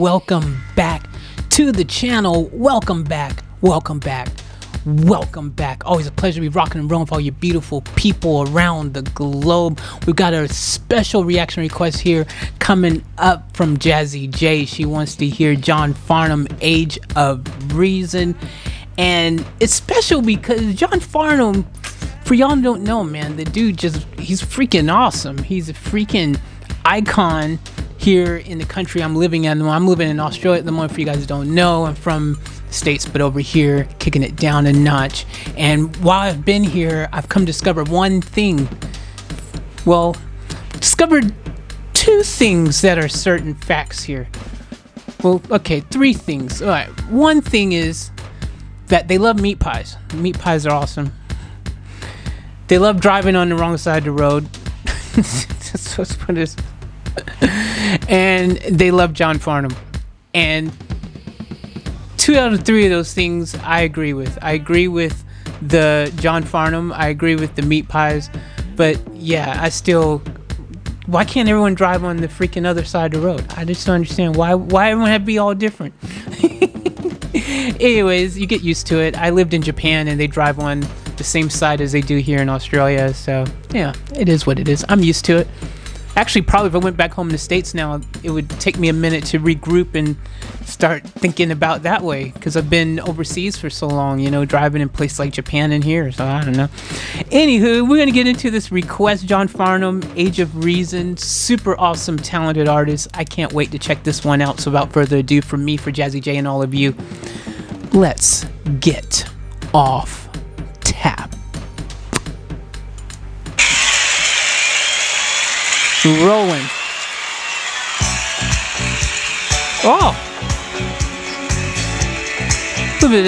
welcome back to the channel. Welcome back. Always a pleasure to be rocking and rolling with all you beautiful people around the globe. We've got a special reaction request here coming up from Jazzy J. She wants to hear John Farnham, Age of Reason. And it's special because John Farnham, for y'all who don't know, man, the dude he's freaking awesome. He's a freaking icon here in the country I'm living in. I'm living in Australia at the moment, for you guys who don't know. I'm from the States, but over here, kicking it down a notch. And while I've been here, I've come to discover one thing. Well, discovered two things that are certain facts here. Well, okay, three things. All right, one thing is that they love meat pies. Meat pies are awesome. They love driving on the wrong side of the road. That's what it is. And they love John Farnham. And 2 out of 3 of those things I agree with. I agree with the John Farnham. I agree with the meat pies. But yeah, why can't everyone drive on the freaking other side of the road? I just don't understand why everyone have to be all different. Anyways, you get used to it. I lived in Japan and they drive on the same side as they do here in Australia. So yeah, it is what it is. I'm used to it. Actually, probably if I went back home in the States now, it would take me a minute to regroup and start thinking about that way, because I've been overseas for so long, driving in places like Japan and here, so I don't know. Anywho, we're going to get into this request. John Farnham, Age of Reason, super awesome, talented artist. I can't wait to check this one out. So without further ado, from me, for Jazzy J and all of you, let's get off tap. Rolling. Oh, look at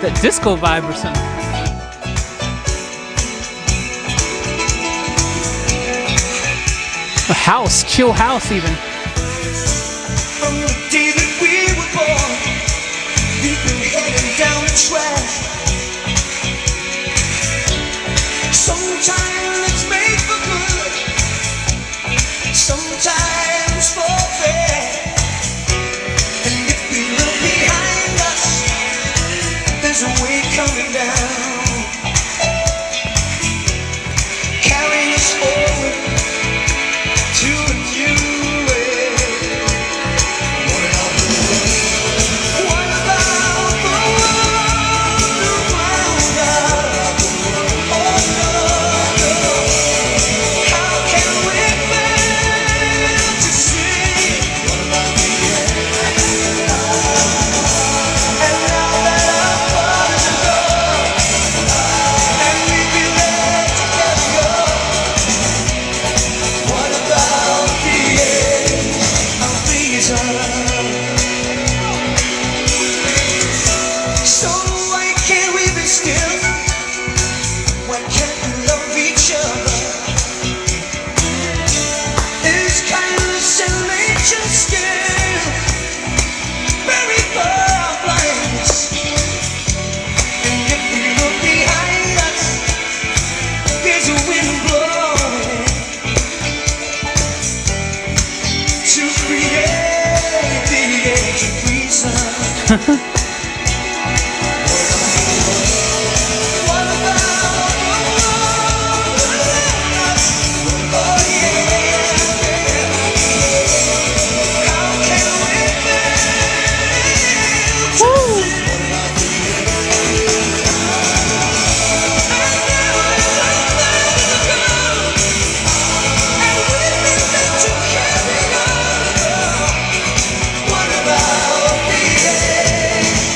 that disco vibe or something. A house, chill house even. From the day that we were born, we've been heading down the track. Sometimes it's made for good, sometimes for bad. And if we look behind us, there's a wave coming down, carrying us forward to a new way. What about the world? What about the world around us? Oh no, how can we fail to see? What about the end? And now that our bodies are gone, and we feel led to let go. What about the age of reason? So why can't we be still? Why can't we love each other? Is kindness and nature's skill buried by our blindness? And if we look behind us, there's a wind blowing to create the age of reason. What about the world around us? Oh yeah, how can we fail to see? What about the end? And now we're gone, and we've been meant to carry on. What about the end?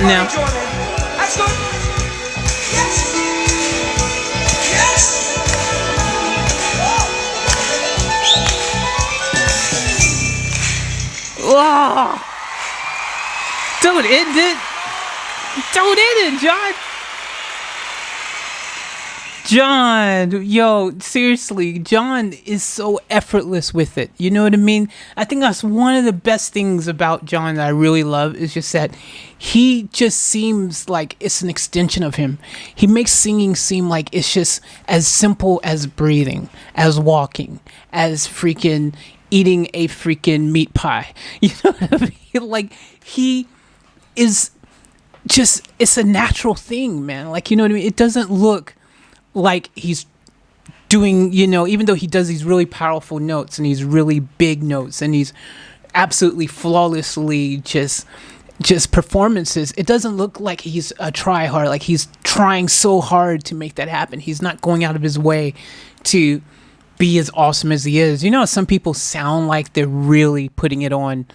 on now. That's good. Yes. Yes. Oh. Don't end it. Don't end it, John. John, yo, seriously, John is so effortless with it. You know what I mean? I think that's one of the best things about John that I really love is just that he just seems like it's an extension of him. He makes singing seem like it's just as simple as breathing, as walking, as freaking eating a freaking meat pie. You know what I mean? Like, he is just, it's a natural thing, man. Like, you know what I mean? It doesn't look like he's doing, you know, even though he does these really powerful notes and these really big notes and these absolutely flawlessly just performances, it doesn't look like he's a try hard, like he's trying so hard to make that happen. He's not going out of his way to be as awesome as he is. You know, some people sound like they're really putting it on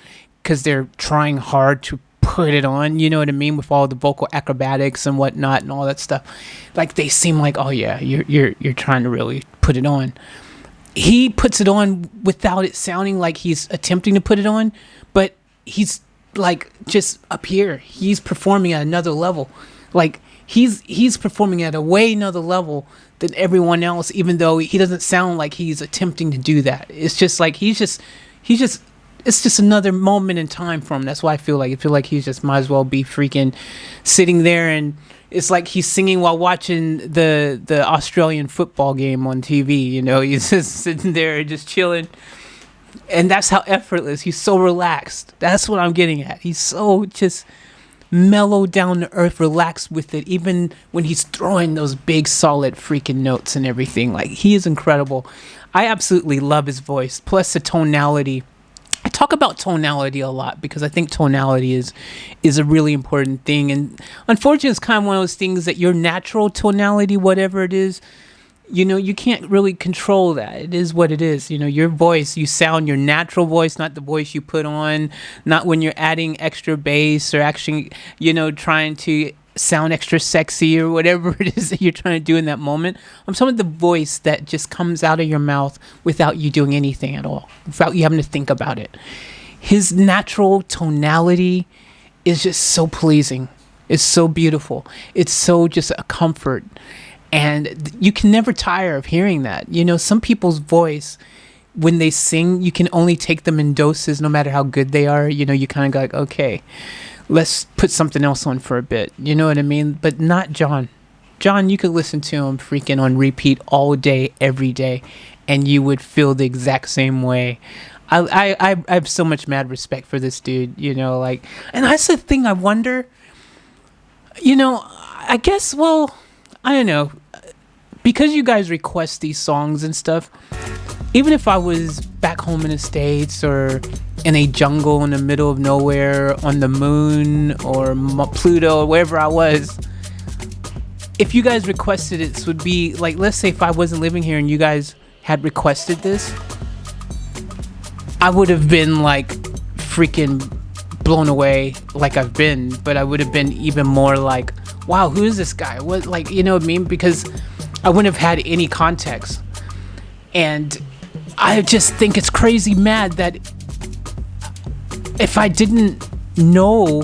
because they're trying hard to put it on, you know what I mean, with all the vocal acrobatics and whatnot and all that stuff. Like, they seem like, oh yeah, you're trying to really put it on. He puts it on without it sounding like he's attempting to put it on, but he's like just up here. He's performing at another level. Like, he's performing at a way another level than everyone else, even though he doesn't sound like he's attempting to do that. It's just like he's just it's just another moment in time for him. That's why I feel like he's just might as well be freaking sitting there, and it's like he's singing while watching the Australian football game on TV. You know, he's just sitting there just chilling, and that's how effortless. He's so relaxed. That's what I'm getting at. He's so just mellow, down to earth, relaxed with it, even when he's throwing those big solid freaking notes and everything. Like, he is incredible. I absolutely love his voice, plus the tonality. I talk about tonality a lot because I think tonality is a really important thing, and unfortunately it's kind of one of those things that your natural tonality, whatever it is, you know, you can't really control that. It is what it is. You know, your voice, you sound your natural voice, not the voice you put on, not when you're adding extra bass or actually, you know, trying to sound extra sexy or whatever it is that you're trying to do in that moment. I'm talking about the voice that just comes out of your mouth without you doing anything at all, without you having to think about it. His natural tonality is just so pleasing. It's so beautiful. It's so just a comfort. And you can never tire of hearing that. You know, some people's voice, when they sing, you can only take them in doses no matter how good they are. You know, you kind of go like, okay, let's put something else on for a bit. You know what I mean? But not John. John, you could listen to him freaking on repeat all day, every day, and you would feel the exact same way. I have so much mad respect for this dude, you know, like, and that's the thing I wonder, you know, I guess, well, I don't know, because you guys request these songs and stuff, even if I was back home in the States or in a jungle in the middle of nowhere on the moon or Pluto or wherever I was, if you guys requested it, this would be like, let's say if I wasn't living here and you guys had requested this, I would have been like freaking blown away like I've been, but I would have been even more like, wow, who is this guy? What, like, you know what I mean? Because I wouldn't have had any context. And I just think it's crazy mad that if I didn't know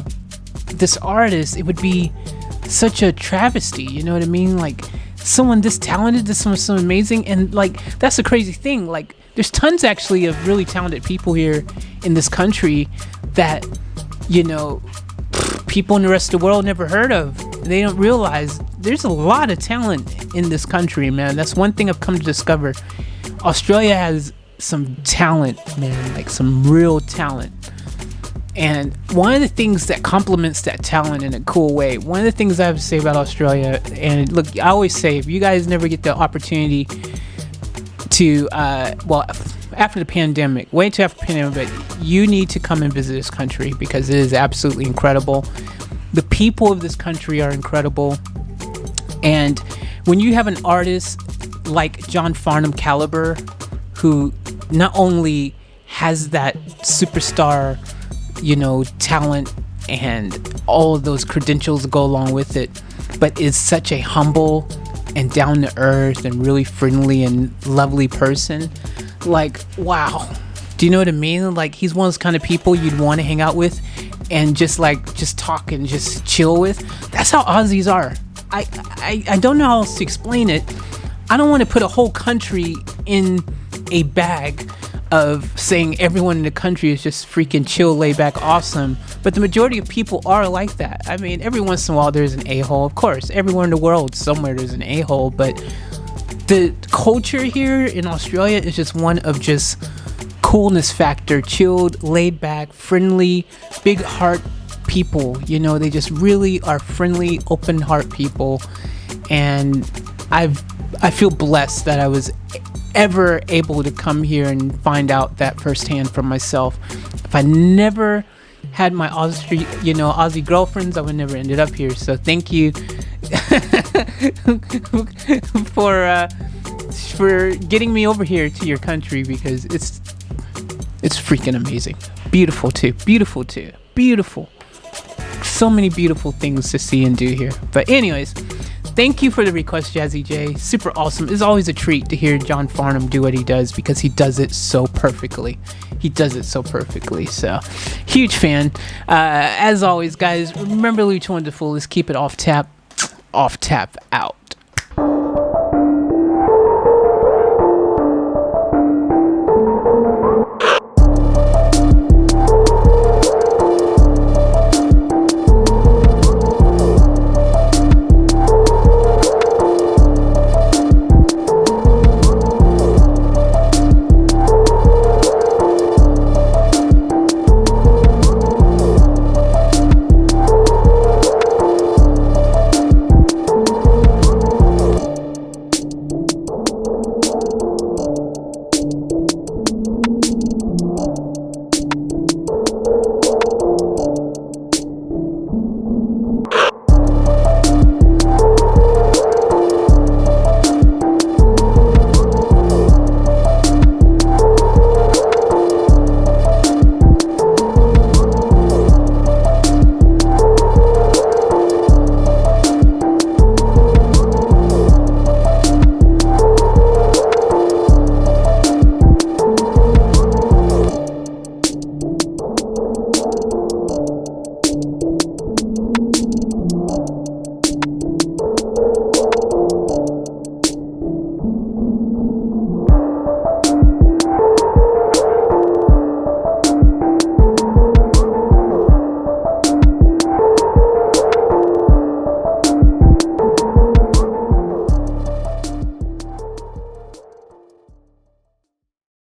this artist, it would be such a travesty, you know what I mean? Like, someone this talented, this someone so amazing, and like, that's the crazy thing. Like, there's tons actually of really talented people here in this country that, you know, people in the rest of the world never heard of. They don't realize there's a lot of talent in this country, man. That's one thing I've come to discover. Australia has some talent, man, like some real talent. And one of the things that complements that talent in a cool way, one of the things I have to say about Australia, and look, I always say, if you guys never get the opportunity to, well, after the pandemic, wait till after the pandemic, but you need to come and visit this country because it is absolutely incredible. The people of this country are incredible. And when you have an artist like John Farnham caliber, who not only has that superstar, you know, talent and all of those credentials go along with it, but is such a humble and down to earth and really friendly and lovely person. Like, wow. Do you know what I mean? Like, he's one of those kind of people you'd want to hang out with and just talk and just chill with. That's how Aussies are. I don't know how else to explain it. I don't want to put a whole country in a bag of saying everyone in the country is just freaking chill, laid back, awesome. But the majority of people are like that. I mean, every once in a while there's an a-hole. Of course, everywhere in the world, somewhere there's an a-hole. But the culture here in Australia is just one of just coolness factor, chilled, laid back, friendly, big heart people. You know, they just really are friendly, open heart people. And I feel blessed that I was ever able to come here and find out that firsthand for myself. If I never had my Aussie girlfriends, I would never ended up here. So thank you for getting me over here to your country, because it's freaking amazing. Beautiful too. So many beautiful things to see and do here. But anyways, thank you for the request, Jazzy J. Super awesome. It's always a treat to hear John Farnham do what he does, because he does it so perfectly. So, huge fan. As always, guys, remember to leave each one to full. Let's keep it off tap. Off tap out.